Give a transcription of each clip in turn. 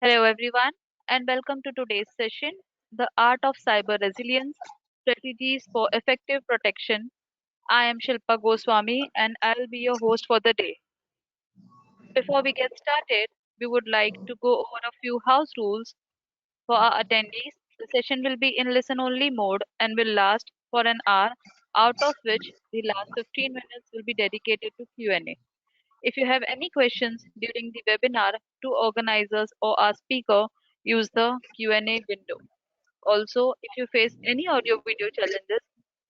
Hello, everyone, and welcome to today's session, The Art of Cyber Resilience Strategies for Effective Protection. I am Shilpa Goswami, and I'll be your host for the day. Before we get started, we would like to go over a few house rules for our attendees. The session will be in listen only mode and will last for an hour, out of which the last 15 minutes will be dedicated to Q&A. If you have any questions during the webinar to organizers or our speaker, use the Q&A window. Also, if you face any audio video challenges,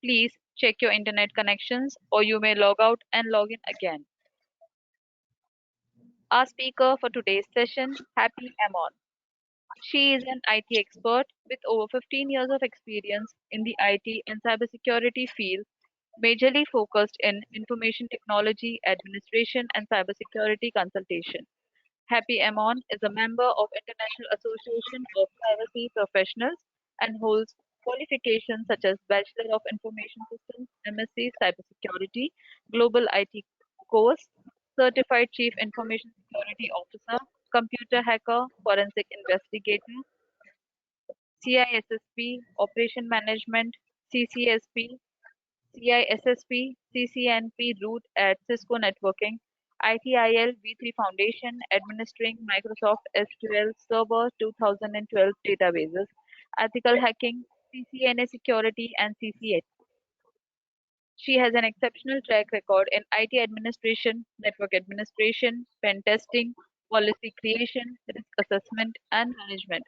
please check your internet connections or you may log out and log in again. Our speaker for today's session, Happy Amon. She is an IT expert with over 15 years of experience in the IT and cybersecurity field, majorly focused in information technology, administration, and cybersecurity consultation. Happy Amon is a member of International Association of Privacy Professionals and holds qualifications such as Bachelor of Information Systems, MSc Cybersecurity, Global IT course, Certified Chief Information Security Officer, Computer Hacker, Forensic Investigator, CISSP, Operation Management, CCSP, CISSP, CCNP root at Cisco Networking, ITIL V3 Foundation administering Microsoft SQL Server 2012 databases, ethical hacking, CCNA security, and CCH. She has an exceptional track record in IT administration, network administration, pen testing, policy creation, risk assessment and management,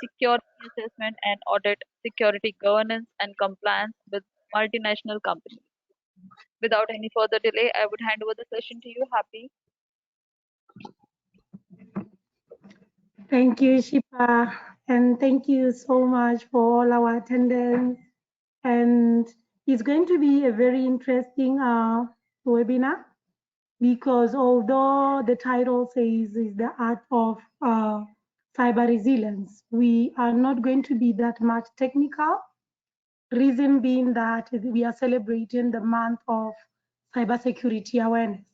security assessment and audit, security governance, and compliance with multinational companies. Without any further delay, I would hand over the session to you, Happy. Thank you, Shipa, and thank you so much for all our attendance. And it's going to be a very interesting webinar because although the title says is the art of cyber resilience, we are not going to be that much technical. Reason being that we are celebrating the month of cybersecurity awareness.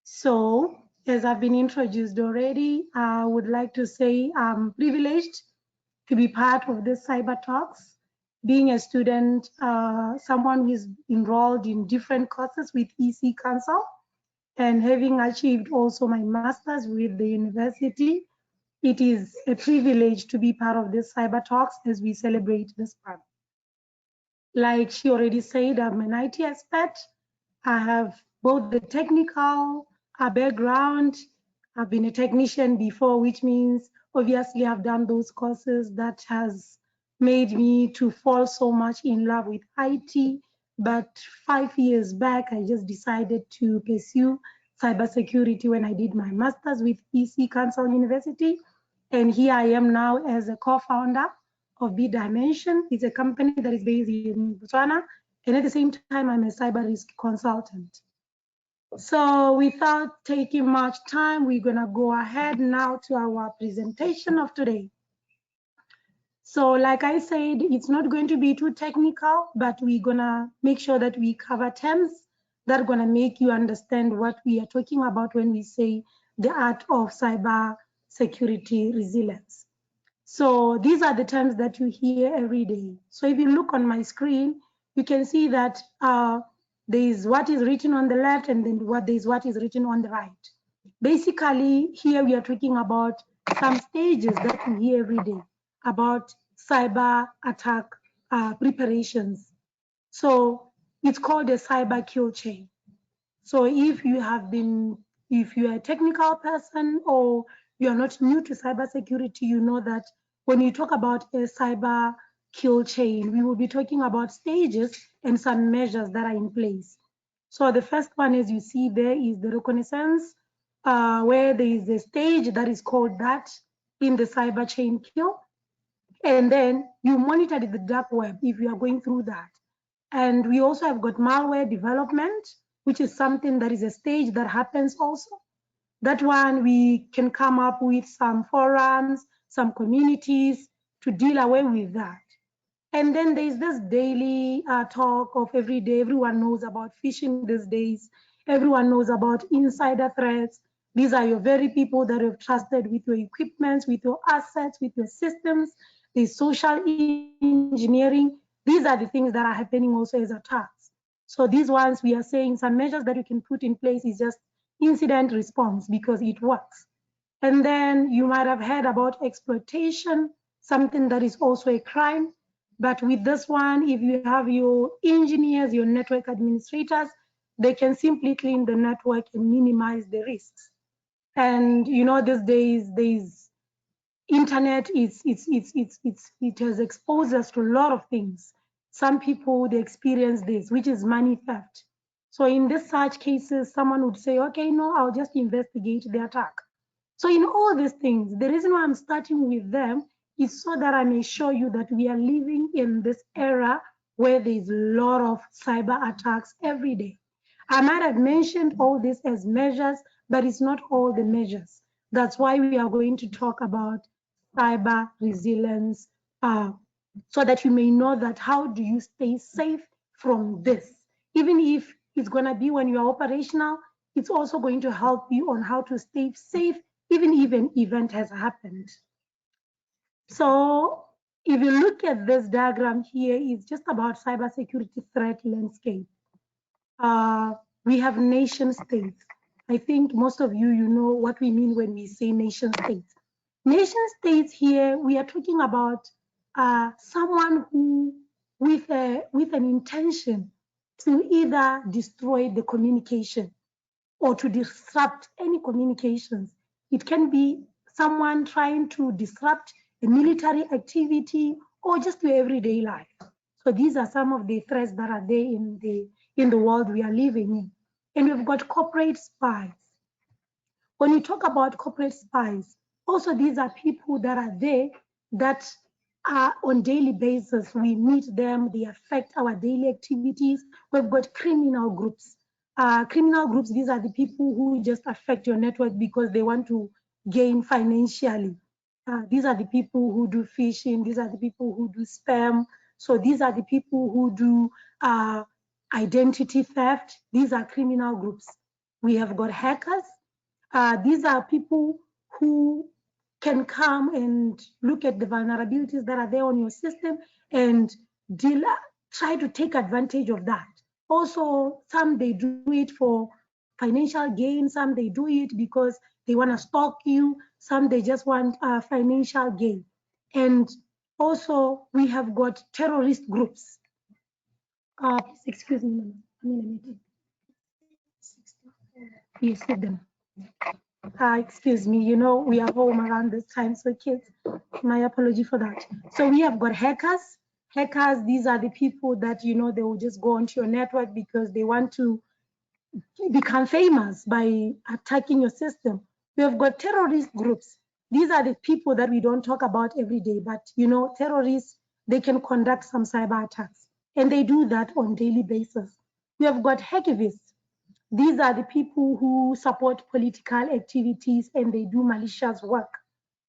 So, as I've been introduced already, I would like to say I'm privileged to be part of this cyber talks. Being a student, someone who is enrolled in different courses with EC Council, and having achieved also my master's with the university, it is a privilege to be part of this cyber talks as we celebrate this month. Like she already said, I'm an IT expert. I have both the technical background. I've been a technician before, which means obviously I've done those courses that has made me to fall so much in love with IT. But 5 years back, I just decided to pursue cybersecurity when I did my master's with EC Council University. And here I am now as a co-founder of Bit Dimension. It's a company that is based in Botswana. And at the same time, I'm a cyber risk consultant. So without taking much time, we're gonna go ahead now to our presentation of today. So like I said, it's not going to be too technical, but we're gonna make sure that we cover terms that are gonna make you understand what we are talking about when we say the art of cyber security resilience. So these are the terms that you hear every day. So if you look on my screen, you can see that there is what is written on the left and then what is written on the right. Basically, here we are talking about some stages that we hear every day about cyber attack preparations. So it's called a cyber kill chain. So if you are a technical person or you are not new to cybersecurity, you know that when you talk about a cyber kill chain, we will be talking about stages and some measures that are in place. So the first one, as you see there, is the reconnaissance, where there is a stage that is called that in the cyber chain kill. And then you monitor the dark web if you are going through that. And we also have got malware development, which is something that is a stage that happens also. That one, we can come up with some forums, some communities to deal away with that. And then there's this daily talk of every day. Everyone knows about phishing these days. Everyone knows about insider threats. These are your very people that you've trusted with your equipment, with your assets, with your systems. There's social engineering. These are the things that are happening also as attacks. So these ones we are saying some measures that you can put in place is just incident response because it works. And then you might have heard about exploitation, something that is also a crime. But with this one, if you have your engineers, your network administrators, they can simply clean the network and minimize the risks. And you know, these days, internet it has exposed us to a lot of things. Some people they experience this, which is money theft. So in this such cases, someone would say, okay, no, I'll just investigate the attack. So in all these things, the reason why I'm starting with them is so that I may show you that we are living in this era where there's a lot of cyber attacks every day. I might have mentioned all this as measures, but it's not all the measures. That's why we are going to talk about cyber resilience, so that you may know that how do you stay safe from this. Even if it's going to be when you are operational, it's also going to help you on how to stay safe even if an event has happened. So if you look at this diagram here, it's just about cybersecurity threat landscape. Uh, we have nation states. I think most of you know what we mean when we say nation states. Nation states here, we are talking about someone who, with an intention to either destroy the communication or to disrupt any communications. It can be someone trying to disrupt a military activity or just your everyday life. So these are some of the threats that are there in the world we are living in. And we've got corporate spies. When you talk about corporate spies, also these are people that are there that are on daily basis. We meet them, they affect our daily activities. We've got criminal groups. Criminal groups, these are the people who just affect your network because they want to gain financially. These are the people who do phishing. These are the people who do spam. So these are the people who do identity theft. These are criminal groups. We have got hackers. These are people who can come and look at the vulnerabilities that are there on your system and try to take advantage of that. Also, some they do it for financial gain, some they do it because they want to stalk you, some they just want financial gain. And also, we have got terrorist groups. Please excuse me, I'm in a meeting. Yes, sit them. Excuse me, you know, we are home around this time, so kids, my apology for that. So we have got hackers. Hackers, these are the people that, you know, they will just go onto your network because they want to become famous by attacking your system. We have got terrorist groups. These are the people that we don't talk about every day, but, you know, terrorists, they can conduct some cyber attacks, and they do that on daily basis. We have got hacktivists. These are the people who support political activities and they do malicious work.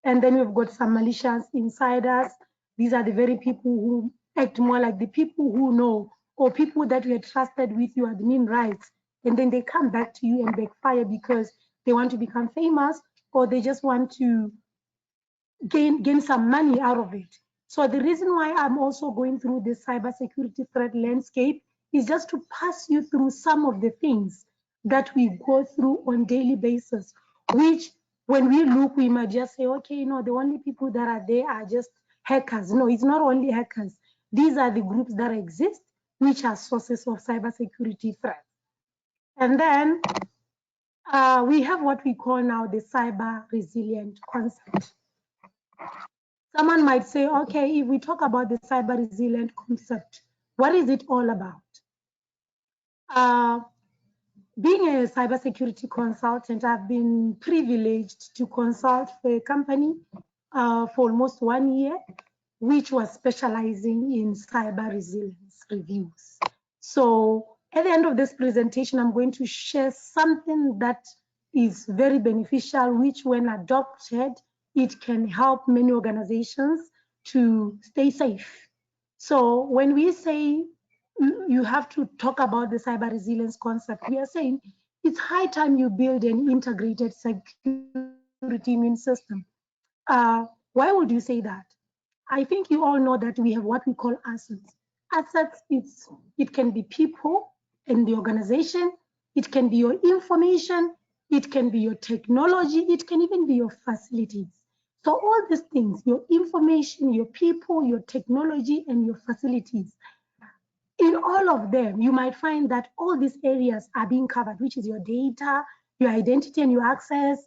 And then we've got some malicious insiders. These are the very people who act more like the people who know or people that you had trusted with your admin rights. And then they come back to you and backfire because they want to become famous or they just want to gain some money out of it. So the reason why I'm also going through this cybersecurity threat landscape is just to pass you through some of the things that we go through on daily basis, which when we look, we might just say, okay, you know, the only people that are there are just hackers. No, it's not only hackers. These are the groups that exist, which are sources of cybersecurity threats. And then we have what we call now the cyber resilient concept. Someone might say, okay, if we talk about the cyber resilient concept, what is it all about? Uh, Being a cybersecurity consultant, I've been privileged to consult for a company for almost 1 year, which was specializing in cyber resilience reviews. So at the end of this presentation, I'm going to share something that is very beneficial, which when adopted, it can help many organizations to stay safe. So when we say you have to talk about the cyber resilience concept, we are saying it's high time you build an integrated security immune system. Why would you say that? I think you all know that we have what we call assets. Assets, it can be people in the organization, it can be your information, it can be your technology, it can even be your facilities. So all these things, your information, your people, your technology, and your facilities, in all of them, you might find that all these areas are being covered, which is your data, your identity and your access,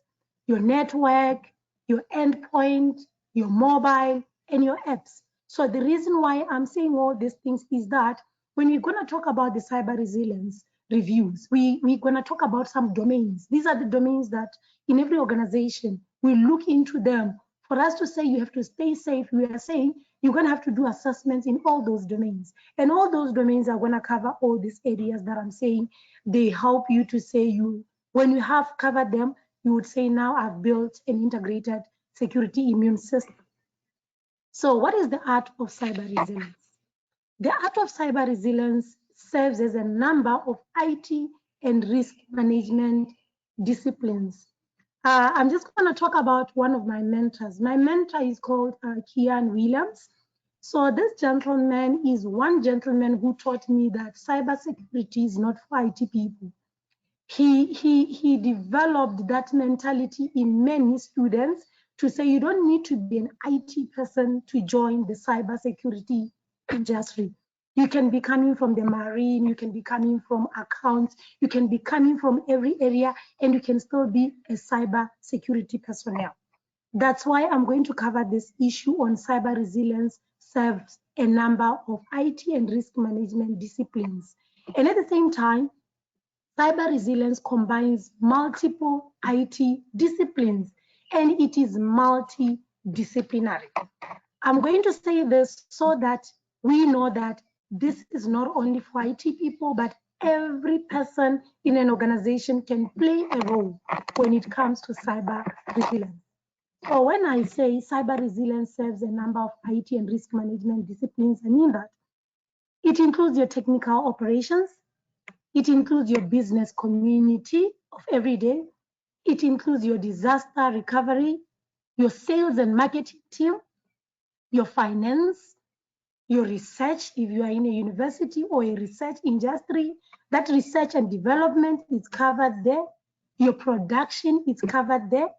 your network, your endpoint, your mobile, and your apps. So the reason why I'm saying all these things is that when we're going to talk about the cyber resilience reviews, we're going to talk about some domains. These are the domains that in every organization, we look into them. For us to say you have to stay safe, we are saying you're going to have to do assessments in all those domains. And all those domains are going to cover all these areas that I'm saying. They help you to say when you have covered them, you would say, now I've built an integrated security immune system. So what is the art of cyber resilience? The art of cyber resilience serves as a number of IT and risk management disciplines. I'm just going to talk about one of my mentors. My mentor is called Kian Williams. So this gentleman is one gentleman who taught me that cybersecurity is not for IT people. He developed that mentality in many students to say you don't need to be an IT person to join the cybersecurity industry. You can be coming from the marine, you can be coming from accounts, you can be coming from every area, and you can still be a cyber security personnel. That's why I'm going to cover this issue on cyber resilience serves a number of IT and risk management disciplines. And at the same time, cyber resilience combines multiple IT disciplines and it is multidisciplinary. I'm going to say this so that we know that this is not only for IT people, but every person in an organization can play a role when it comes to cyber resilience. So when I say cyber resilience serves a number of IT and risk management disciplines, I mean that it includes your technical operations, it includes your business community of every day, it includes your disaster recovery, your sales and marketing team, your finance, your research, if you are in a university or a research industry, that research and development is covered there. Your production is covered there.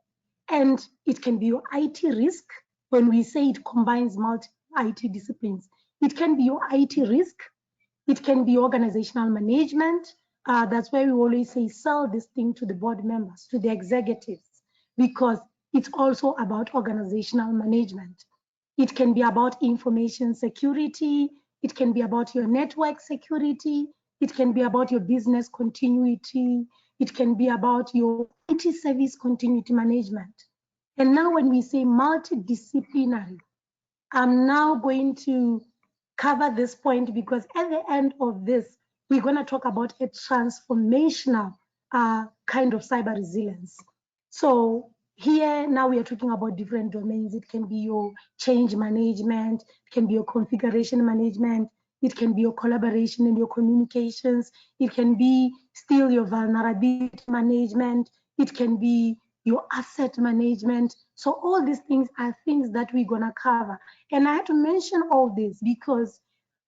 And it can be your IT risk. When we say it combines multi IT disciplines, it can be your IT risk. It can be organizational management. That's why we always say sell this thing to the board members, to the executives, because it's also about organizational management. It can be about information security. It can be about your network security. It can be about your business continuity. It can be about your IT service continuity management. And now when we say multidisciplinary, I'm now going to cover this point because at the end of this, we're going to talk about a transformational kind of cyber resilience. So here now we are talking about different domains. It can be your change management, it can be your configuration management, it can be your collaboration and your communications, it can be still your vulnerability management, it can be your asset management. So all these things are things that we're gonna cover. And I had to mention all this because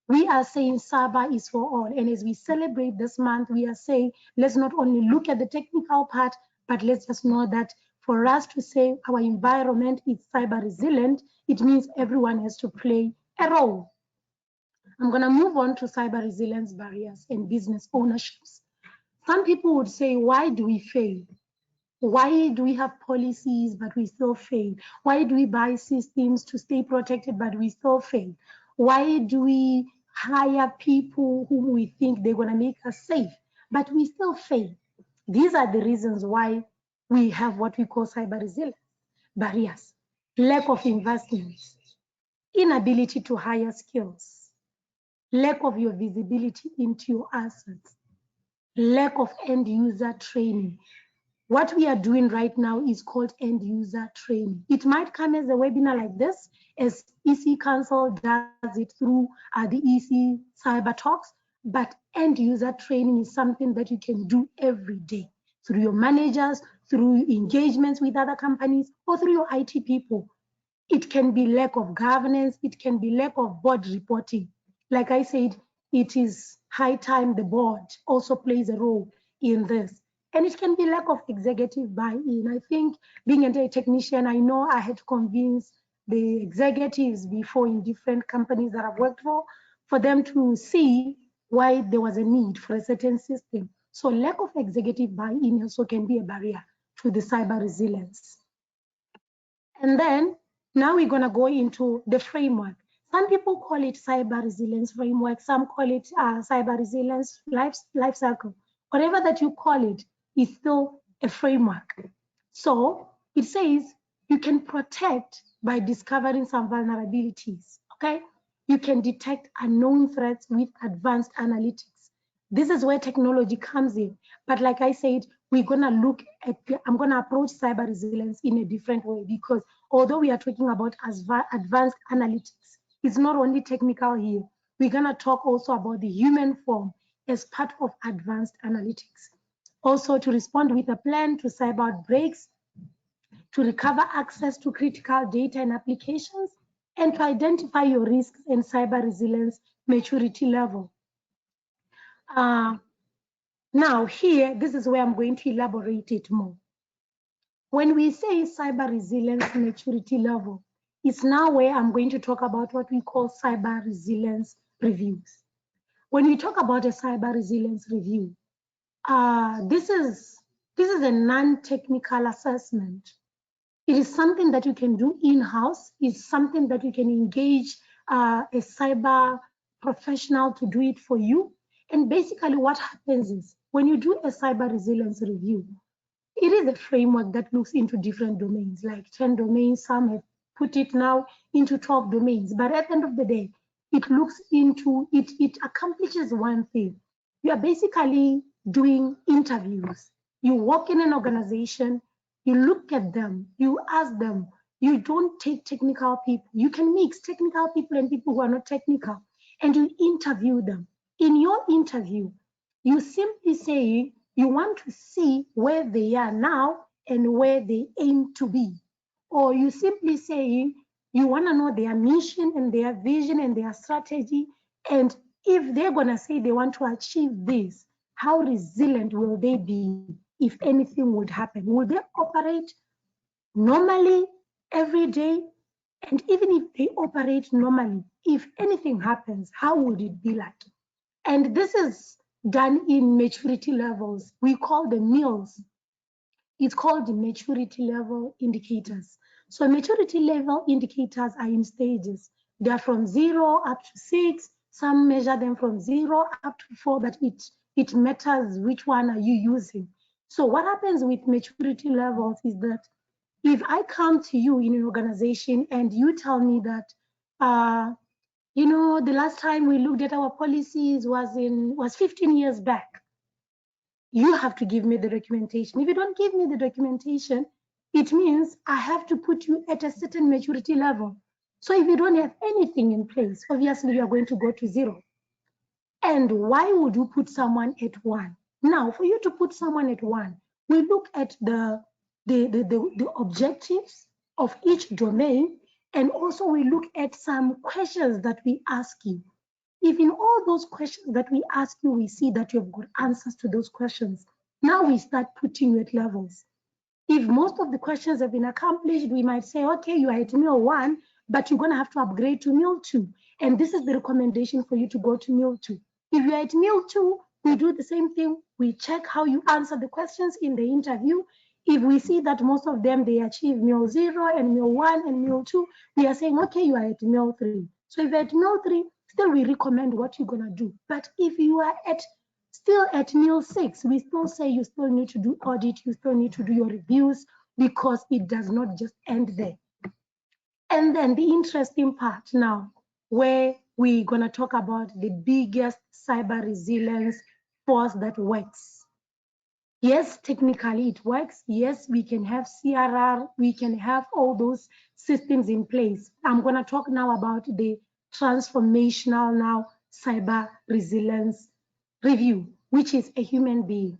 we are saying cyber is for all. And as we celebrate this month, we are saying, let's not only look at the technical part, but let's just know that for us to say our environment is cyber resilient, it means everyone has to play a role. I'm gonna move on to cyber resilience barriers and business ownerships. Some people would say, why do we fail? Why do we have policies but we still fail? Why do we buy systems to stay protected but we still fail? Why do we hire people whom we think they're going to make us safe but we still fail? These are the reasons why we have what we call cyber resilience barriers: lack of investment, inability to hire skills, lack of your visibility into your assets, lack of end user training. What we are doing right now is called end user training. It might come as a webinar like this, as EC Council does it through the EC Cyber Talks, but end user training is something that you can do every day. through your managers, through engagements with other companies, or through your IT people. It can be lack of governance. It can be lack of board reporting. Like I said, it is high time the board also plays a role in this. And it can be lack of executive buy-in. I think being a technician, I know I had to convince the executives before in different companies that I've worked for them to see why there was a need for a certain system. So lack of executive buy-in also can be a barrier to the cyber resilience. And then now we're going to go into the framework. Some people call it cyber resilience framework. Some call it cyber resilience life cycle. Whatever that you call it is still a framework. So it says you can protect by discovering some vulnerabilities. Okay, you can detect unknown threats with advanced analytics. This is where technology comes in. But like I said, we're going to look at, I'm going to approach cyber resilience in a different way, because although we are talking about advanced analytics, it's not only technical here. We're going to talk also about the human form as part of advanced analytics. Also to respond with a plan to cyber outbreaks, to recover access to critical data and applications, and to identify your risks and cyber resilience maturity level. Now here, this is where I'm going to elaborate it more. When we say cyber resilience maturity level, it's now where I'm going to talk about what we call cyber resilience reviews. When we talk about a cyber resilience review, this is a non-technical assessment. It is something that you can do in-house. It's something that you can engage a cyber professional to do it for you. And basically what happens is when you do a cyber resilience review, it is a framework that looks into different domains, like 10 domains. Some have put it now into 12 domains. But at the end of the day, it looks into, it accomplishes one thing. You are basically doing interviews. You walk in an organization, you look at them, you ask them. You don't take technical people. You can mix technical people and people who are not technical, and you interview them. In your interview, you simply say you want to see where they are now and where they aim to be. Or you simply say you want to know their mission and their vision and their strategy. And if they're going to say they want to achieve this, how resilient will they be if anything would happen? Will they operate normally every day? And even if they operate normally, if anything happens, how would it be like? And this is done in maturity levels. We call them meals. It's called the maturity level indicators. So maturity level indicators are in stages. They're from 0 up to 6. Some measure them from 0 up to 4, but it matters which one are you using. So what happens with maturity levels is that if I come to you in an organization and you tell me that you know, the last time we looked at our policies was 15 years back. You have to give me the documentation. If you don't give me the documentation, it means I have to put you at a certain maturity level. So if you don't have anything in place, obviously you are going to go to 0. And why would you put someone at 1? Now, for you to put someone at 1, we look at the objectives of each domain, and also we look at some questions that we ask you. If in all those questions that we ask you, we see that you've got answers to those questions, now we start putting you at levels. If most of the questions have been accomplished, we might say, okay, you are at meal 1, but you're going to have to upgrade to meal 2. And this is the recommendation for you to go to meal 2. If you're at meal 2, we do the same thing. We check how you answer the questions in the interview. If we see that most of them, they achieve meal 0 and meal 1 and meal 2, we are saying, okay, you are at meal 3. So if you're at meal 3, still we recommend what you're going to do. But if you are still at meal 6, we still say you still need to do audit, you still need to do your reviews, because it does not just end there. And then the interesting part now, where we're going to talk about the biggest cyber resilience force that works. Yes, technically it works. Yes, we can have CRR, we can have all those systems in place. I'm going to talk now about the transformational now cyber resilience review, which is a human being.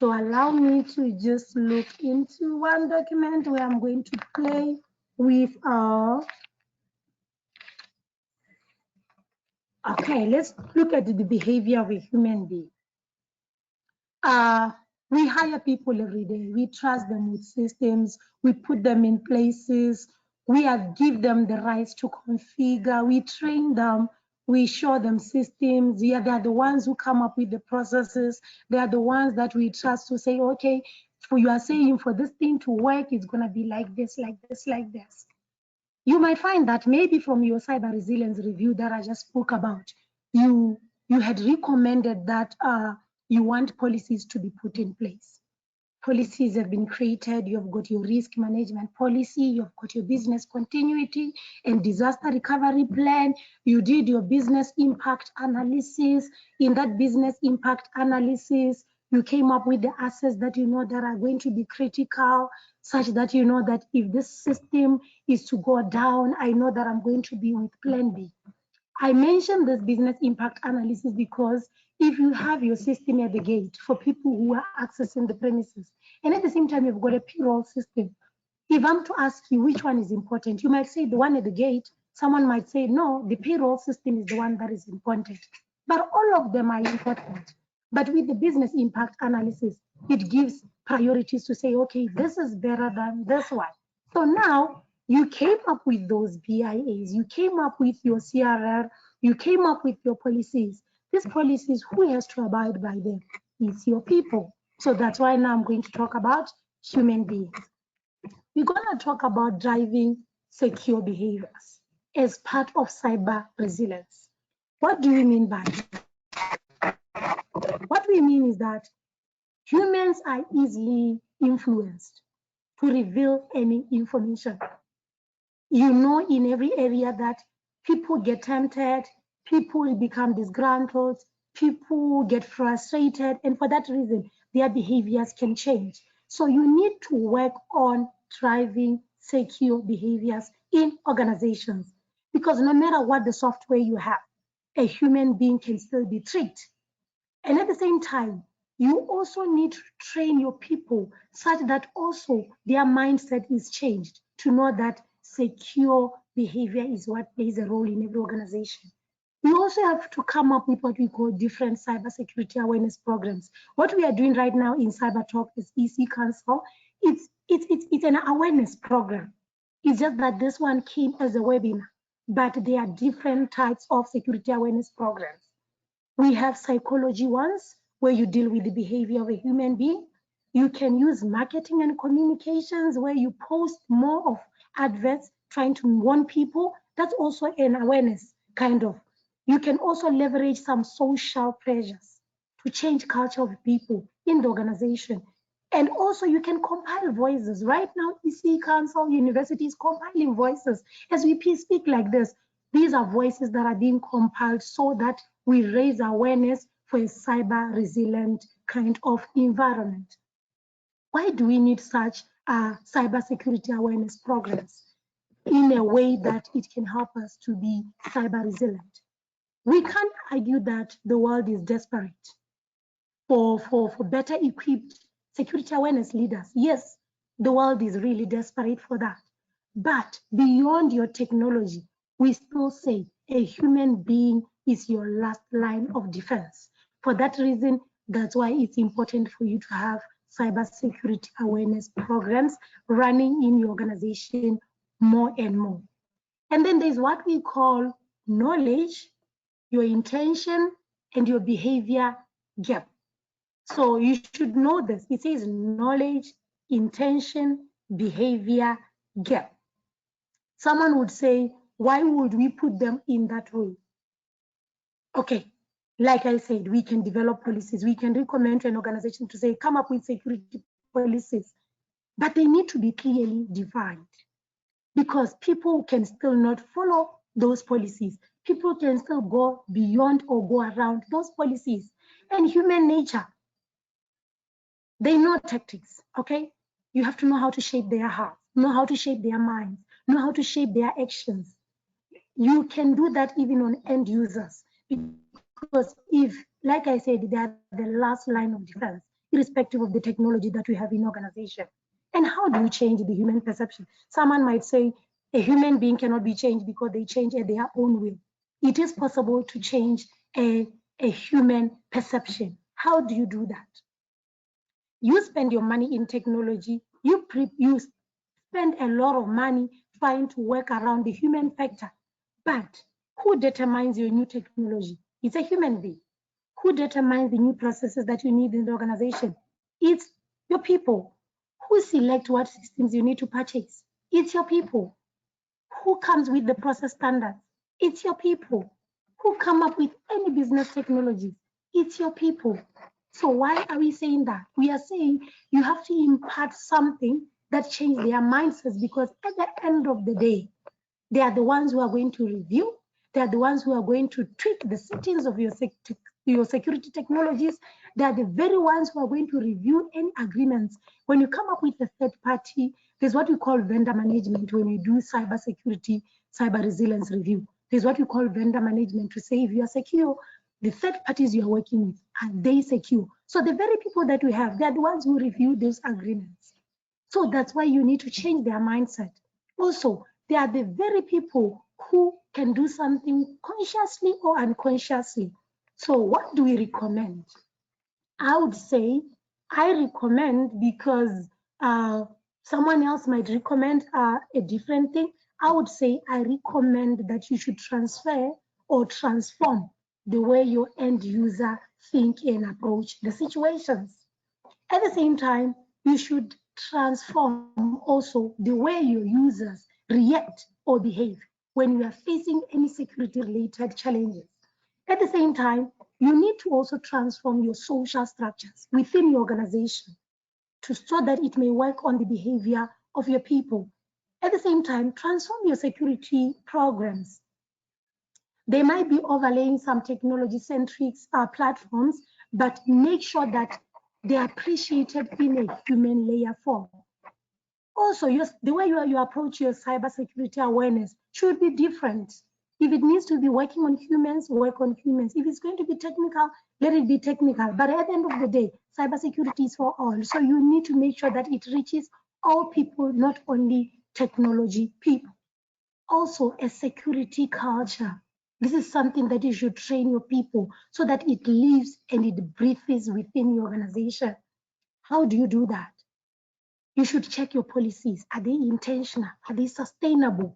So allow me to just look into one document where I'm going to play with, okay, let's look at the behavior of a human being. We hire people every day. We trust them with systems. We put them in places. We give them the rights to configure. We train them. We show them systems. Yeah, they are the ones who come up with the processes. They are the ones that we trust to say, okay, for you are saying for this thing to work, it's going to be like this, like this, like this. You might find that maybe from your cyber resilience review that I just spoke about, you had recommended that you want policies to be put in place. Policies have been created. You've got your risk management policy. You've got your business continuity and disaster recovery plan. You did your business impact analysis. In that business impact analysis, you came up with the assets that you know that are going to be critical, such that you know that if this system is to go down, I know that I'm going to be with plan B. I mentioned this business impact analysis because if you have your system at the gate for people who are accessing the premises, and at the same time you've got a payroll system, if I'm to ask you which one is important, you might say the one at the gate. Someone might say, no, the payroll system is the one that is important. But all of them are important. But with the business impact analysis, it gives priorities to say, okay, this is better than this one. So now you came up with those BIAs, you came up with your CRR, you came up with your policies. These policies, who has to abide by them? It's your people. So that's why now I'm going to talk about human beings. We're going to talk about driving secure behaviors as part of cyber resilience. What do we mean by it? What we mean is that humans are easily influenced to reveal any information. You know, in every area that people get tempted, people become disgruntled, people get frustrated, and for that reason, their behaviors can change. So you need to work on driving secure behaviors in organizations, because no matter what the software you have, a human being can still be tricked. And at the same time, you also need to train your people such that also their mindset is changed to know that secure behavior is what plays a role in every organization. We also have to come up with what we call different cybersecurity awareness programs. What we are doing right now in Cyber Talk is EC Council. It's an awareness program. It's just that this one came as a webinar, but there are different types of security awareness programs. We have psychology ones where you deal with the behavior of a human being. You can use marketing and communications where you post more of adverts trying to warn people. That's also an awareness kind of. You can also leverage some social pressures to change culture of people in the organization. And also you can compile voices. Right now, EC Council University is compiling voices. As we speak like this, these are voices that are being compiled so that we raise awareness for a cyber resilient kind of environment. Why do we need such cybersecurity awareness programs? In a way that it can help us to be cyber resilient. We can't argue that the world is desperate for better equipped security awareness leaders. Yes, the world is really desperate for that. But beyond your technology, we still say a human being is your last line of defense. For that reason, that's why it's important for you to have cybersecurity awareness programs running in your organization more and more. And then there's what we call knowledge, your intention, and your behavior gap. So you should know this. It says knowledge, intention, behavior gap. Someone would say, why would we put them in that way? Okay, like I said, we can develop policies. We can recommend to an organization to say, come up with security policies, but they need to be clearly defined because people can still not follow those policies. People can still go beyond or go around those policies. And human nature, they know tactics, okay? You have to know how to shape their hearts, know how to shape their minds, know how to shape their actions. You can do that even on end users because if, like I said, they are the last line of defense. irrespective of the technology that we have in organization. And how do you change the human perception? Someone might say a human being cannot be changed because they change at their own will. It is possible to change a human perception. How do you do that? You spend your money in technology, you spend a lot of money trying to work around the human factor. But who determines your new technology? It's a human being. Who determines the new processes that you need in the organization? It's your people. Who select what systems you need to purchase? It's your people. Who comes with the process standards? It's your people. Who come up with any business technologies? It's your people. So why are we saying that? We are saying you have to impart something that changes their mindsets, because at the end of the day, they are the ones who are going to review. They are the ones who are going to tweak the settings of your security technologies. They are the very ones who are going to review any agreements. When you come up with a third party, there's what we call vendor management. When we do cybersecurity, cyber resilience review, there's what we call vendor management to say if you are secure, the third parties you are working with, are they secure? So the very people that we have, they are the ones who review those agreements. So that's why you need to change their mindset. Also, they are the very people who can do something consciously or unconsciously. So what do we recommend? I would say I recommend, because someone else might recommend a different thing. I would say I recommend that you should transfer or transform the way your end user think and approach the situations. At the same time, you should transform also the way your users react or behave when you are facing any security related challenges. At the same time, you need to also transform your social structures within your organization so that it may work on the behavior of your people. At the same time, transform your security programs. They might be overlaying some technology-centric platforms, but make sure that they are appreciated in a human layer form. Also, the way you approach your cybersecurity awareness should be different. If it needs to be working on humans, work on humans. If it's going to be technical, let it be technical. But at the end of the day, cybersecurity is for all. So you need to make sure that it reaches all people, not only technology people. Also, a security culture. This is something that you should train your people so that it lives and it breathes within your organization. How do you do that? You should check your policies. Are they intentional? Are they sustainable?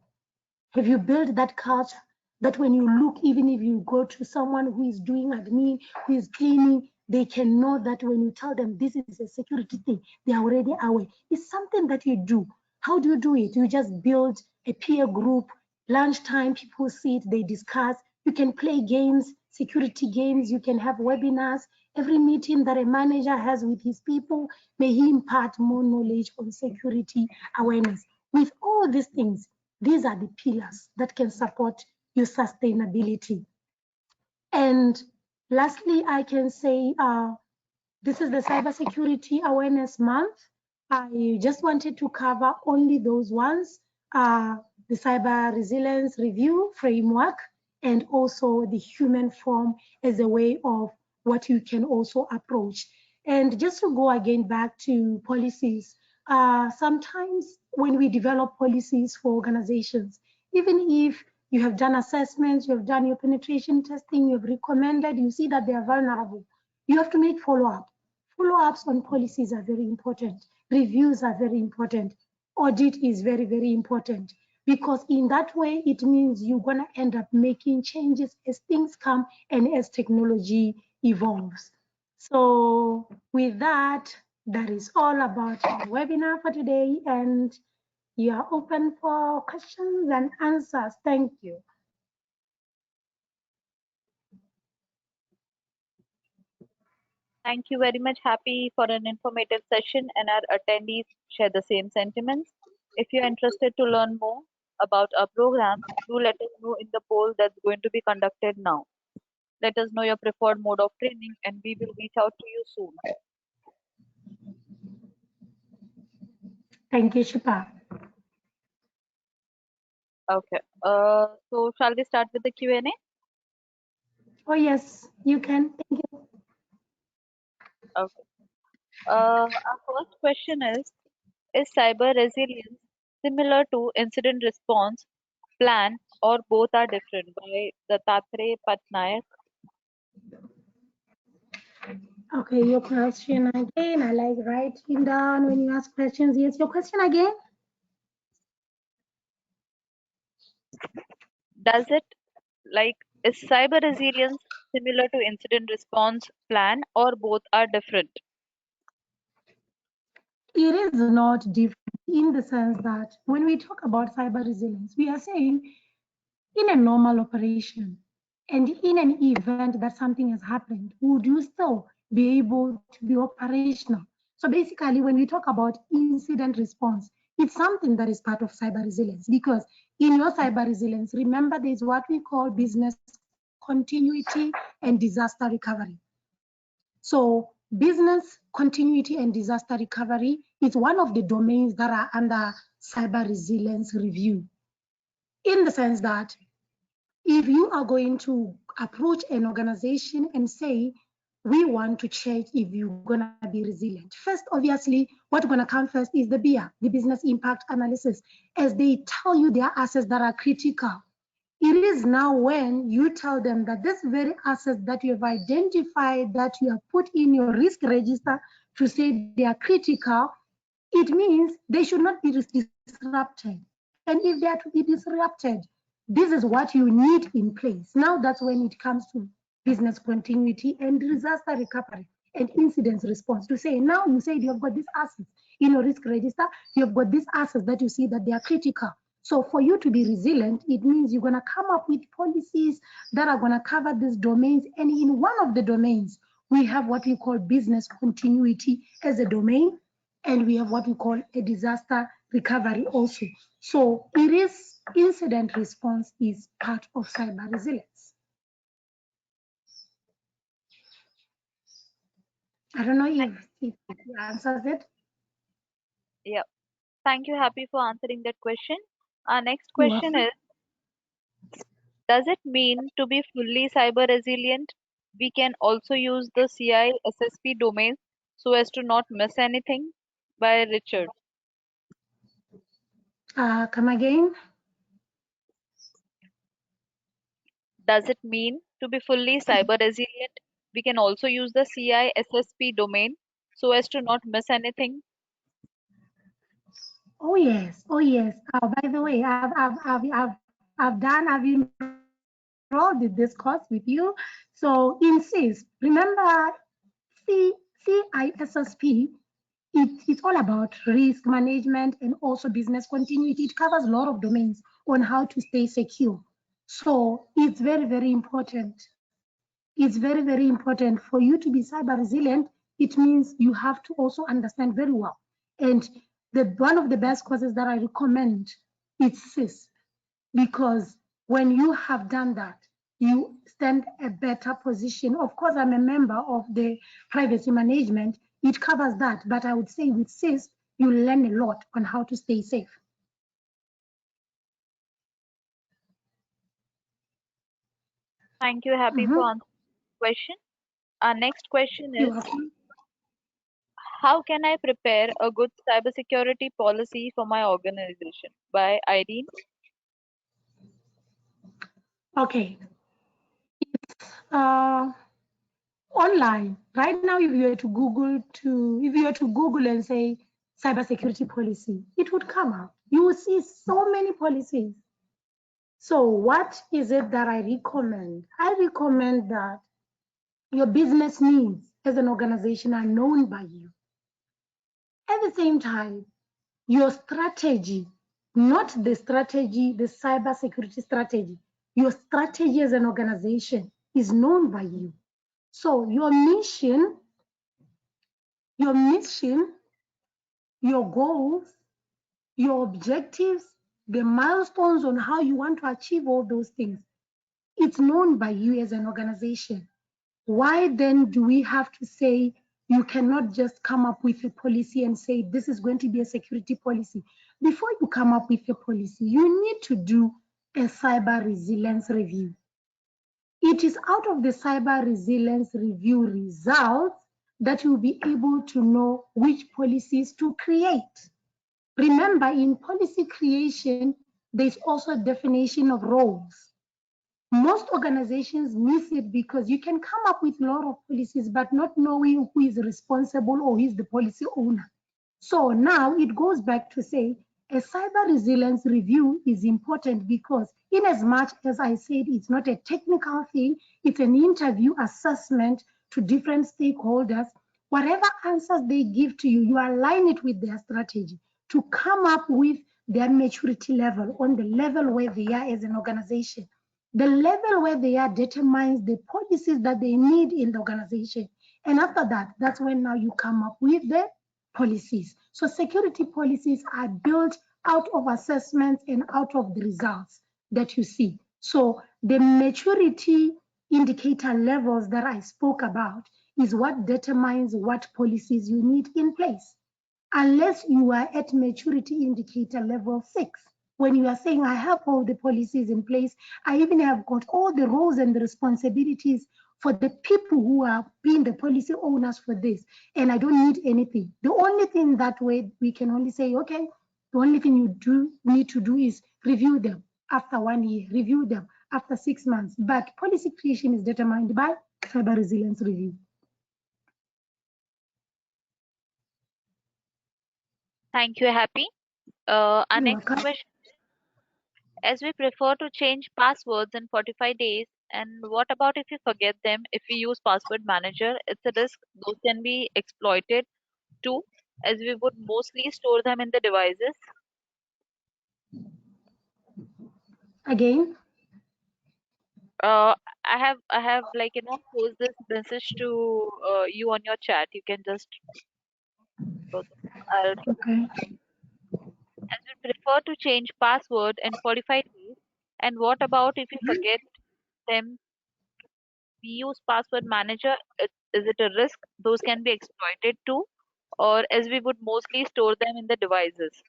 Have you built that culture that when you look, even if you go to someone who is doing admin, who is cleaning, they can know that when you tell them this is a security thing, they are already aware. It's something that you do. How do you do it? You just build a peer group. Lunchtime, people sit, they discuss. You can play games, security games. You can have webinars. Every meeting that a manager has with his people, may he impart more knowledge on security awareness. With all these things, these are the pillars that can support your sustainability. And lastly, I can say this is the Cybersecurity Awareness Month. I just wanted to cover only those ones, the Cyber Resilience Review Framework, and also the human form as a way of what you can also approach. And just to go again back to policies, sometimes when we develop policies for organizations, even if you have done assessments, you have done your penetration testing, you have recommended, you see that they are vulnerable, you have to make follow-up. Follow-ups on policies are very important. Reviews are very important. Audit is very, very important, because in that way, it means you're going to end up making changes as things come and as technology evolves. So with that, that is all about our webinar for today, and you are open for questions and answers. Thank you. Thank you very much. Happy for an informative session, and our attendees share the same sentiments. If you're interested to learn more about our program, do let us know in the poll that's going to be conducted now. Let us know your preferred mode of training, and we will reach out to you soon. Thank you, Shipa. Okay. So shall we start with the Q&A? Oh, yes, you can. Thank you. Okay. Our first question is cyber resilience similar to incident response plan or both are different? By Dattatreya Patnaik. Okay, your question again. I like writing down when you ask questions. Yes, your question again. Does it like is cyber resilience similar to incident response plan or both are different? It is not different in the sense that when we talk about cyber resilience, we are saying in a normal operation and in an event that something has happened, would you still be able to be operational? So basically, when we talk about incident response, it's something that is part of cyber resilience because in your cyber resilience, remember there's what we call business continuity and disaster recovery. So business continuity and disaster recovery is one of the domains that are under cyber resilience review in the sense that if you are going to approach an organization and say, we want to check if you're going to be resilient. First, obviously, what's going to come first is the BIA, the business impact analysis, as they tell you their assets that are critical. It is now when you tell them that this very assets that you have identified, that you have put in your risk register to say they are critical, it means they should not be disrupted. And if they are to be disrupted, this is what you need in place. Now that's when it comes to business continuity and disaster recovery and incident response to say, now you said you have got these assets in your risk register, you have got these assets that you see that they are critical. So for you to be resilient, it means you're going to come up with policies that are going to cover these domains. And in one of the domains, we have what we call business continuity as a domain, and we have what we call a disaster recovery also. So it is incident response is part of cyber resilience. I don't know Thank- if it answers it. Yeah. Thank you, Happy, for answering that question. Our next You're question welcome. is, does it mean to be fully cyber resilient? We can also use the CI/SSP domain so as to not miss anything. By Richard. Come again. Does it mean to be fully cyber resilient? We can also use the CI/SSP domain so as to not miss anything. Oh yes, oh yes. By the way, I've enrolled in this course with you. So in CIS, remember CISSP, it's all about risk management and also business continuity. It covers a lot of domains on how to stay secure. So it's very, very important. It's very, very important for you to be cyber resilient. It means you have to also understand very well. And one of the best courses that I recommend is CIS, because when you have done that, you stand a better position. Of course, I'm a member of the privacy management. It covers that, but I would say with CIS, you learn a lot on how to stay safe. Thank you, Happy, for Mhm. answering the question. Our next question You're is, welcome. how can I prepare a good cybersecurity policy for my organization? By Irene. Okay. Uh, Online right now, if you were to Google and say cybersecurity policy, it would come out. You will see so many policies. So what is it that I recommend? I recommend that your business needs as an organization are known by you. At the same time, your strategy, not the strategy, the cybersecurity strategy, your strategy as an organization is known by you. So your mission, your goals, your objectives, the milestones on how you want to achieve all those things, it's known by you as an organization. Why then do we have to say you cannot just come up with a policy and say this is going to be a security policy? Before you come up with a policy, you need to do a cyber resilience review. It is out of the cyber resilience review results that you'll be able to know which policies to create. Remember, in policy creation, there's also a definition of roles. Most organizations miss it because you can come up with a lot of policies, but not knowing who is responsible or who is the policy owner. So now it goes back to say a cyber resilience review is important because in as much as I said it's not a technical thing, it's an interview assessment to different stakeholders. Whatever answers they give to you, you align it with their strategy to come up with their maturity level on the level where they are as an organization. The level where they are determines the policies that they need in the organization. And after that, that's when now you come up with the policies. So security policies are built out of assessments and out of the results that you see. So the maturity indicator levels that I spoke about is what determines what policies you need in place. Unless you are at maturity indicator level 6, when you are saying, I have all the policies in place, I even have got all the roles and the responsibilities for the people who are being the policy owners for this, and I don't need anything. The only thing that way we can only say, okay, the only thing you need to do is review them after 1 year, review them after 6 months. But policy creation is determined by cyber resilience review. Thank you, Happy. Our You're next welcome. question, as we prefer to change passwords in 45 days, and what about if we forget them? If we use password manager, it's a risk. Those can be exploited too, as we would mostly store them in the devices. Again, Uh, I have like posed this message to you on your chat. You can just I'll okay. as we prefer to change password in 45 days. And what about if we forget them? We use password manager. Is it a risk? Those can be exploited too, or as we would mostly store them in the devices.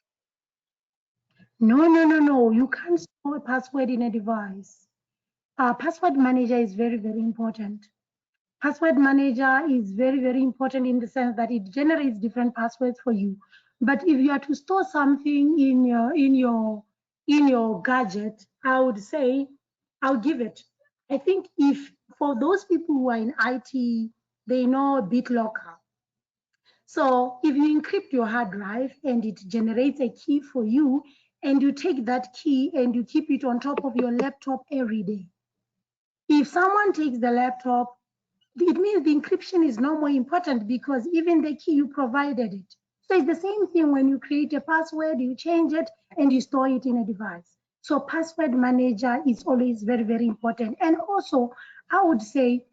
No. You can't store a password in a device. Password manager is very, very important. Password manager is very, very important in the sense that it generates different passwords for you. But if you are to store something in your gadget, I would say I'll give it. I think if for those people who are in IT, they know BitLocker. So if you encrypt your hard drive and it generates a key for you, and you take that key and you keep it on top of your laptop every day. If someone takes the laptop, it means the encryption is no more important because even the key you provided it. So it's the same thing when you create a password, you change it and you store it in a device. So password manager is always very, very important. And also, I would say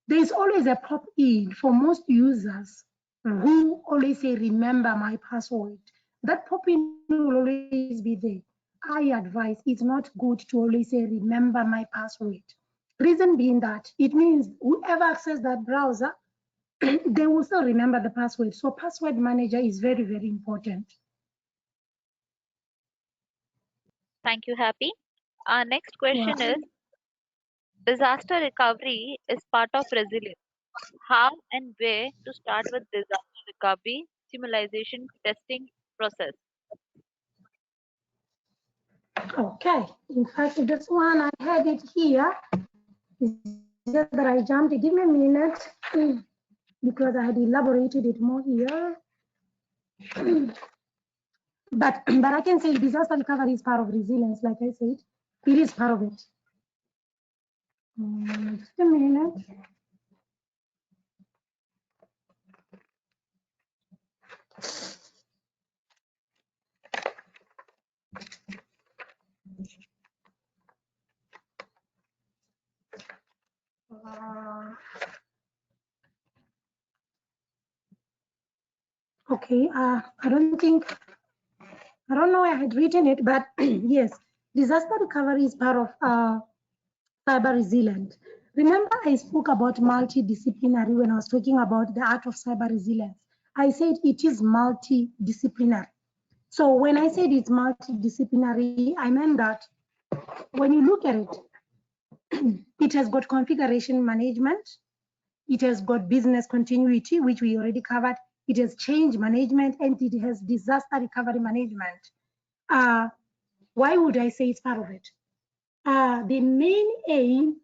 there's always a pop-in for most users who always say, remember my password. That pop-in will always be there. I advise it's not good to always say, remember my password. Reason being that it means whoever accesses that browser, they will still remember the password. So password manager is very, very important. Thank you, Happy. Our next question is, Well, disaster recovery is part of resilience. How and where to start with disaster recovery simulation testing process? okay. In fact, this one I had it here. It's just that I jumped. Give me a minute because I had elaborated it more here. But I can say disaster recovery is part of resilience. Like I said, it is part of it. Just a minute. Uh, okay. I don't know. I had written it, but yes, disaster recovery is part of cyber resilient. Remember, I spoke about multidisciplinary when I was talking about the art of cyber resilience. I said it is multidisciplinary. So when I said it's multidisciplinary, I meant that when you look at it, it has got configuration management, It has got business continuity, which we already covered. It has change management, and it has disaster recovery management. Why would I say it's part of it? The main aim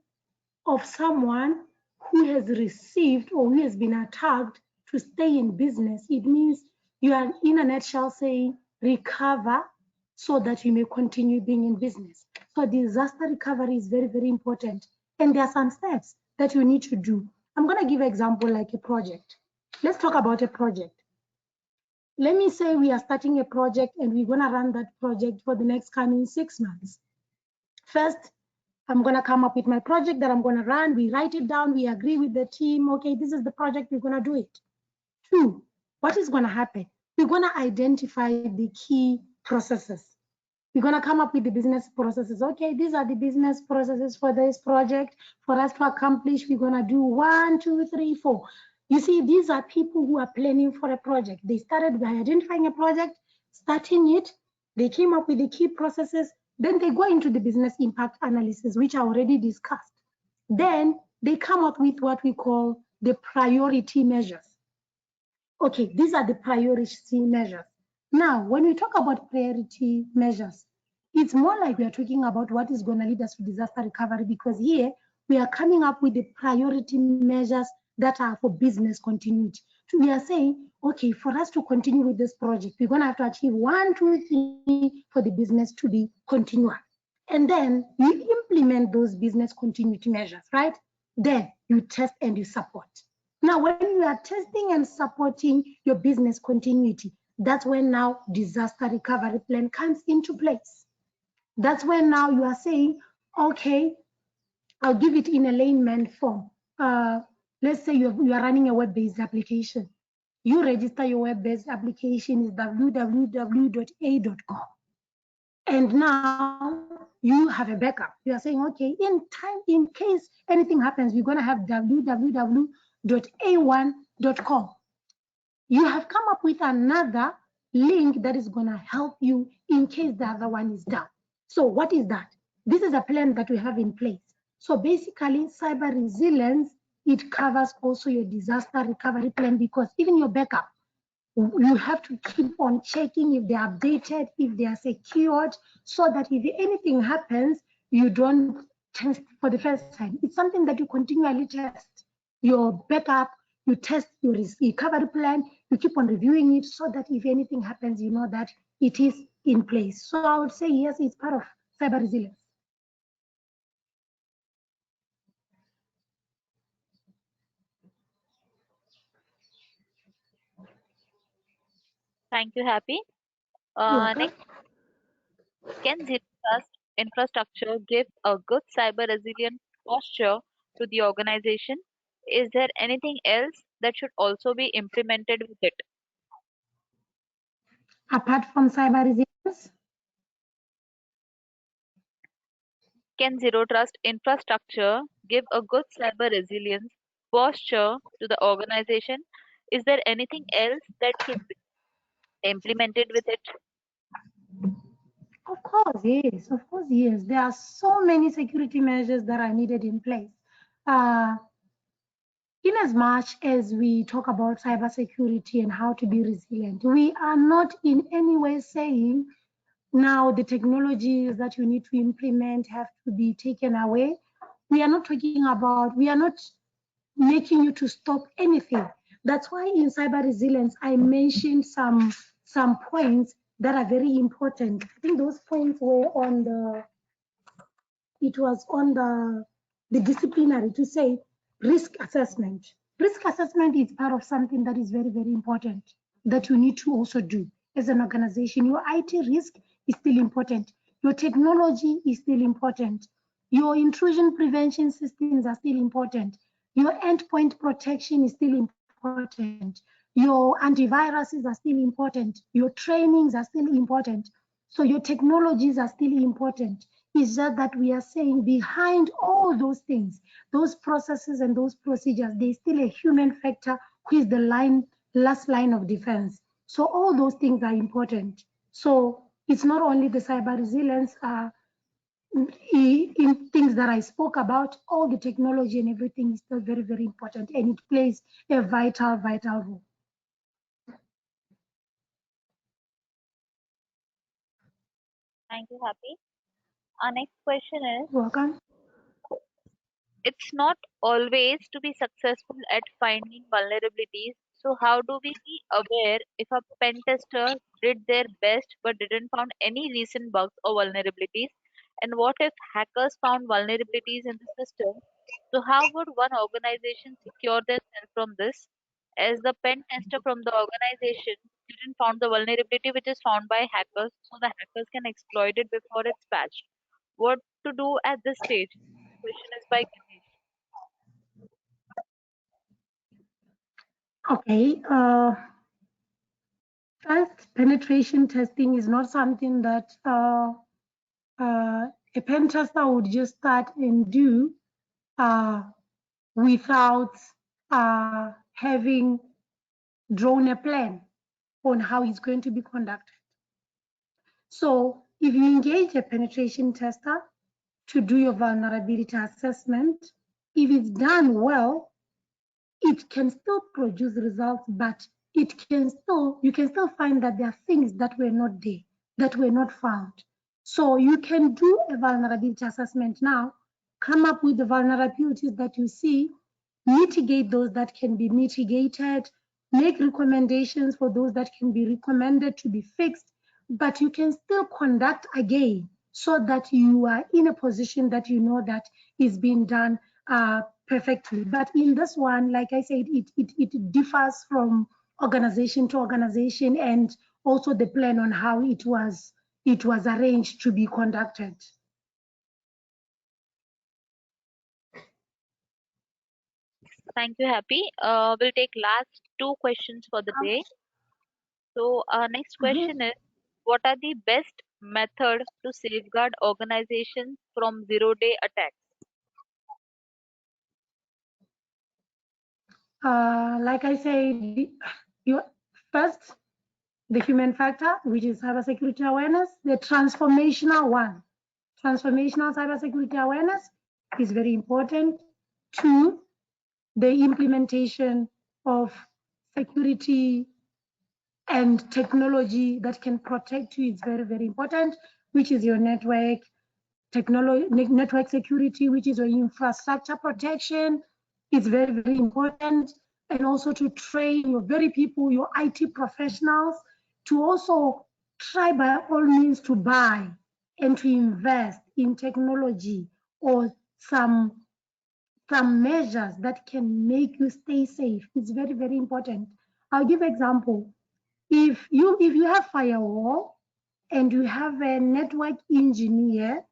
of someone who has received or who has been attacked to stay in business, it means you are, in a nutshell, saying recover so that you may continue being in business. So disaster recovery is very, very important. And there are some steps that you need to do. I'm going to give an example like a project. Let's talk about a project. Let me say we are starting a project and we're going to run that project for the next coming 6 months. First, I'm going to come up with my project that I'm going to run. We write it down. We agree with the team. Okay, this is the project. We're going to do it. 2, what is going to happen? We're going to identify the key processes. We're going to come up with the business processes. Okay, these are the business processes for this project. For us to accomplish, we're going to do 1, 2, 3, 4. You see, these are people who are planning for a project. They started by identifying a project, starting it. They came up with the key processes. Then they go into the business impact analysis, which I already discussed. Then they come up with what we call the priority measures. Okay, these are the priority measures. Now, when we talk about priority measures, it's more like we are talking about what is going to lead us to disaster recovery, because here we are coming up with the priority measures that are for business continuity. So we are saying, okay, for us to continue with this project, we're going to have to achieve 1, 2, 3 for the business to be continuous. And then you implement those business continuity measures, right? Then you test and you support. Now, when you are testing and supporting your business continuity, that's when now disaster recovery plan comes into place. That's when now you are saying, okay, I'll give it in a layman form. Let's say you are running a web-based application. You register your web-based application is www.a.com. And now you have a backup. You are saying, okay, in case anything happens, we're going to have www.a1.com. You have come up with another link that is going to help you in case the other one is down. So what is that? This is a plan that we have in place. So basically, cyber resilience, it covers also your disaster recovery plan, because even your backup, you have to keep on checking if they're updated, if they are secured, so that if anything happens, you don't test for the first time. It's something that you continually test. Your backup, you test your recovery plan, you keep on reviewing it so that if anything happens, you know that it is in place. So I would say, yes, it's part of cyber resilience. Thank you, Happy. You're welcome. Next, can zero trust infrastructure give a good cyber resilient posture to the organization? Is there anything else that should also be implemented with it? Apart from cyber resilience, Can zero trust infrastructure give a good cyber resilience posture to the organization? Is there anything else that should be implemented with it? of course, yes, of course, yes. There are so many security measures that are needed in place. In as much as we talk about cybersecurity and how to be resilient, we are not in any way saying now the technologies that you need to implement have to be taken away. We are not talking about, we are not making you to stop anything. That's why in cyber resilience, I mentioned some points that are very important. I think those points were on the, it was on the disciplinary to say risk assessment. Risk assessment is part of something that is very, very important that you need to also do as an organization. Your IT risk is still important. Your technology is still important. Your intrusion prevention systems are still important. Your endpoint protection is still important. Your antiviruses are still important. Your trainings are still important. So your technologies are still important. Is that we are saying behind all those things, those processes and those procedures, there's still a human factor who is the last line of defense. So all those things are important. So it's not only the cyber resilience, in things that I spoke about, all the technology and everything is still very, very important, and it plays a vital, vital role. Thank you, Happy. Our next question is, Welcome. it's not always to be successful at finding vulnerabilities. So how do we be aware if a pen tester did their best but didn't found any recent bugs or vulnerabilities? And what if hackers found vulnerabilities in the system? So how would one organization secure themselves from this? As the pen tester from the organization didn't found the vulnerability which is found by hackers, so the hackers can exploit it before it's patched. What to do at this stage? Question is by Ganesh. Okay. First, penetration testing is not something that a pen tester would just start and do without having drawn a plan on how it's going to be conducted. So if you engage a penetration tester to do your vulnerability assessment, if it's done well, it can still produce results, but you can still find that there are things that were not there, that were not found. So you can do a vulnerability assessment now, come up with the vulnerabilities that you see, mitigate those that can be mitigated, make recommendations for those that can be recommended to be fixed, but you can still conduct again so that you are in a position that you know that is being done perfectly. But in this one, like I said, it differs from organization to organization, and also the plan on how it was arranged to be conducted. Thank you, Happy. We'll take last two questions for the day. So our next question is, what are the best method to safeguard organizations from zero-day attacks? Like I said, you first the human factor, which is cybersecurity awareness, the transformational one. Transformational cybersecurity awareness is very important. Two, the implementation of security and technology that can protect you is very, very important, which is your network technology, network security, which is your infrastructure protection. It's very, very important. And also to train your very people, your IT professionals, to also try by all means to buy and to invest in technology or some measures that can make you stay safe. It's very, very important. I'll give example. If you have firewall and you have a network engineer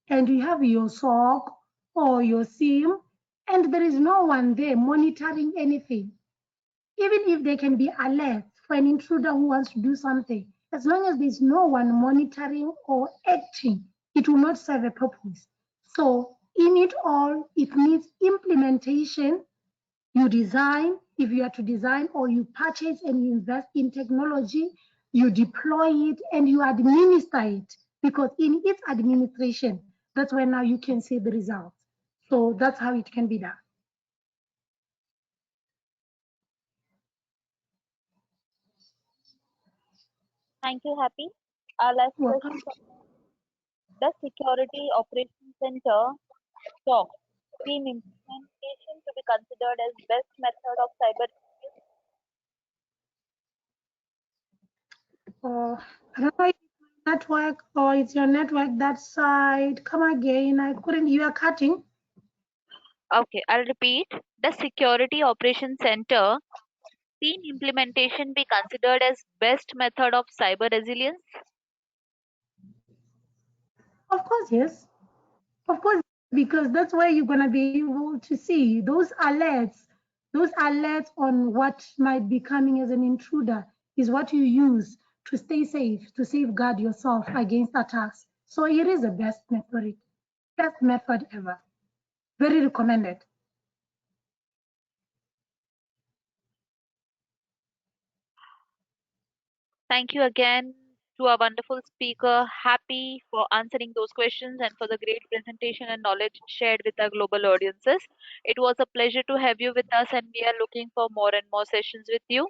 and you have your SOC or your SIM and there is no one there monitoring anything, even if there can be alerts for an intruder who wants to do something, as long as there's no one monitoring or acting, it will not serve a purpose. So in it all, it needs implementation. You design, if you are to design, or you purchase and you invest in technology, you deploy it and you administer it, because in its administration, that's where now you can see the results. So that's how it can be done. Thank you, Happy. Our last Welcome. question: does Security Operations Center SOC team implementation to be considered as best method of cyber resilience? I don't know if it's my network or it's your network that side. Come again. I couldn't, you are cutting. Okay, I'll repeat. Does Security Operations Center team implementation be considered as best method of cyber resilience? Of course, yes. Of course, because that's where you're going to be able to see those alerts on what might be coming as an intruder is what you use to stay safe, to safeguard yourself against attacks. So it is the best method ever. Very recommended. Thank you again to our wonderful speaker, Happy, for answering those questions and for the great presentation and knowledge shared with our global audiences. It was a pleasure to have you with us, and we are looking for more and more sessions with you.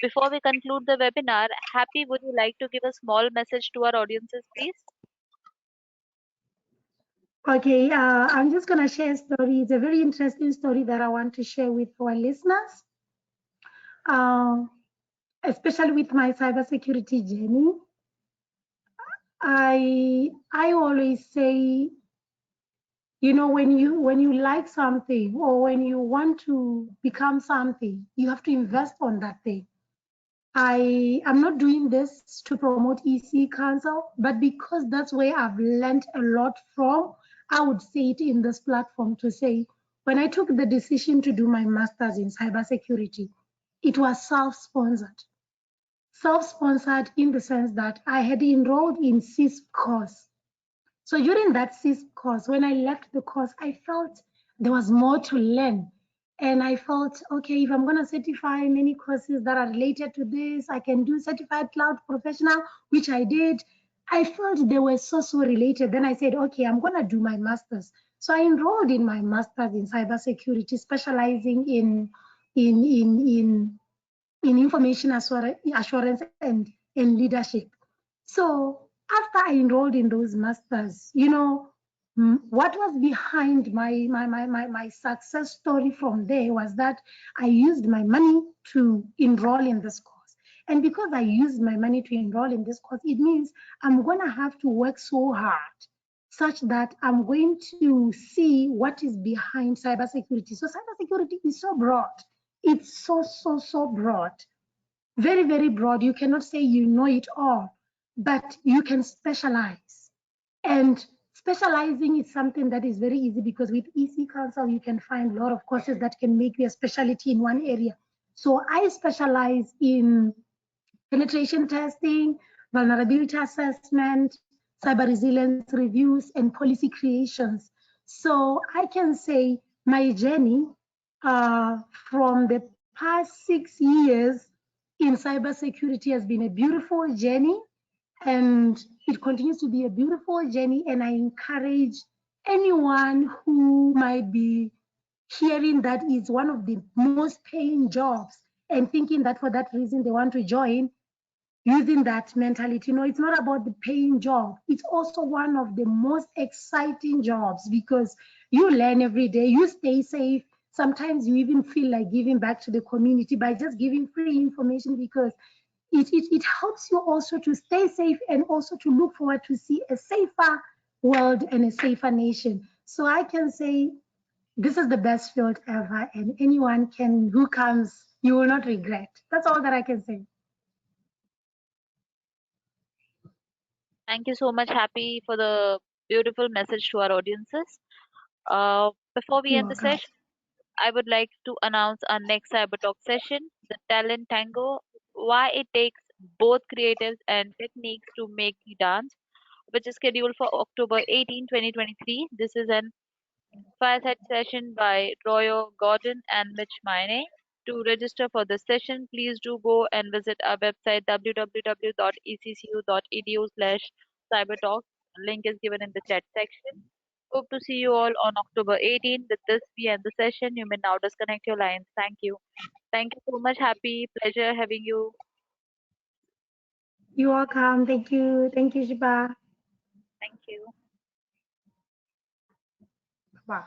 Before we conclude the webinar, Happy, would you like to give a small message to our audiences, please? Okay, I'm just going to share a story. It's a very interesting story that I want to share with our listeners, uh, especially with my cybersecurity journey. I always say, you know, when you like something or when you want to become something, you have to invest on that thing. I am not doing this to promote EC Council, but because that's where I've learned a lot from, I would say it in this platform to say, when I took the decision to do my master's in cybersecurity, it was self-sponsored. Self-sponsored in the sense that I had enrolled in CISP course. So during that CISP course, when I left the course, I felt there was more to learn. And I felt, okay, if I'm going to certify many courses that are related to this, I can do certified cloud professional, which I did. I felt they were so related. Then I said, okay, I'm going to do my master's. So I enrolled in my master's in cybersecurity, specializing in information assurance and leadership. So after I enrolled in those masters, you know, what was behind my success story from there was that I used my money to enroll in this course. And because I used my money to enroll in this course, it means I'm going to have to work so hard such that I'm going to see what is behind cybersecurity. So cybersecurity is so broad. It's so broad, very broad. You cannot say you know it all, but you can specialize. And specializing is something that is very easy because with EC Council, you can find a lot of courses that can make you a specialty in one area. So I specialize in penetration testing, vulnerability assessment, cyber resilience reviews, and policy creations. So I can say my journey from the past 6 years in cybersecurity has been a beautiful journey, and it continues to be a beautiful journey. And I encourage anyone who might be hearing that is one of the most paying jobs and thinking that for that reason they want to join, using that mentality. You know, it's not about the paying job. It's also one of the most exciting jobs because you learn every day, you stay safe. Sometimes you even feel like giving back to the community by just giving free information because it helps you also to stay safe and also to look forward to see a safer world and a safer nation. So I can say this is the best field ever, and anyone can who comes, you will not regret. That's all that I can say. Thank you so much, Happy, for the beautiful message to our audiences. Before we You're end the welcome. session, I would like to announce our next Cyber Talk session, the Talent Tango, why it takes both creatives and techniques to make the dance, which is scheduled for October 18, 2023. This is an fireside session by Royo Gordon and Mitch Mine. To register for this session, please do go and visit our website www.eccu.edu/cybertalk. Link is given in the chat section. Hope to see you all on October 18. With this, we end the session. You may now disconnect your lines. Thank you. Thank you so much. Happy pleasure having you. You're welcome. Thank you. Thank you, Shiba. Thank you. Bye.